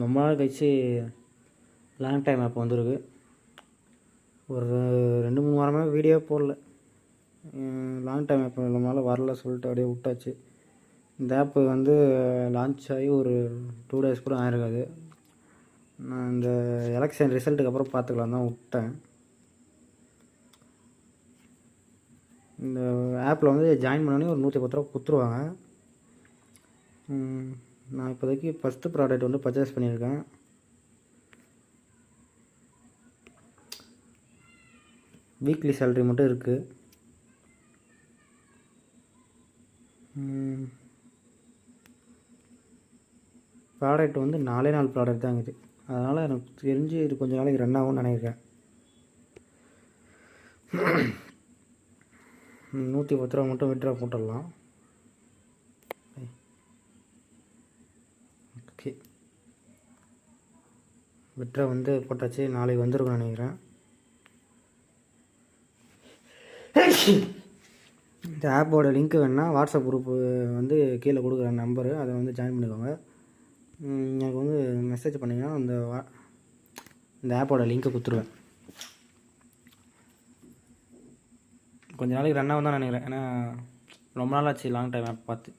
ரொம்ப நாள் கழிச்சு லாங் டைம் ஆப் வந்துருக்கு. ஒரு 2-3 வாரமாக வீடியோ போடல. லாங் டைம் ஆப் நம்மளால் வரல சொல்லிட்டு அப்படியே விட்டாச்சு. இந்த ஆப்பு வந்து லான்ச் ஆகி ஒரு 2 days கூட ஆகிருக்காது. நான் இந்த எலெக்ஷன் ரிசல்ட்டுக்கு அப்புறம் பார்த்துக்கலாம் தான் விட்டேன். இந்த ஆப்பில் வந்து ஜாயின் பண்ணோடனே ஒரு 110 ரூபா கொடுத்துருவாங்க. நான் இப்போதைக்கு ஃபஸ்ட்டு ப்ராடக்ட் வந்து பர்ச்சேஸ் பண்ணியிருக்கேன். வீக்லி சேலரி மட்டும் இருக்குது. ப்ராடக்ட் வந்து 4 ப்ராடக்ட் தான் இருக்குது. அதனால் எனக்கு தெரிஞ்சு இது கொஞ்சம் நாளைக்கு ரன் ஆகும்னு நினைக்கிறேன். 110 ரூபா மட்டும் விட்ரா போட்டுடலாம். ஓகே, விட்ரா வந்து போட்டாச்சு. நாளைக்கு வந்துருக்கும்னு நினைக்கிறேன். இந்த ஆப்போட லிங்க் வேணால் வாட்ஸ்அப் குரூப்பு வந்து கீழே கொடுக்குற நம்பரு, அதை வந்து ஜாயின் பண்ணிக்கோங்க. எனக்கு வந்து மெசேஜ் பண்ணிங்கன்னா இந்த ஆப்போட லிங்க்கை கொடுத்துருவேன். கொஞ்சம் நாளைக்கு ரன் ஆகும் தான் நினைக்கிறேன். ஏன்னா ரொம்ப நாள் ஆச்சு லாங் டைம் ஆப் பார்த்து.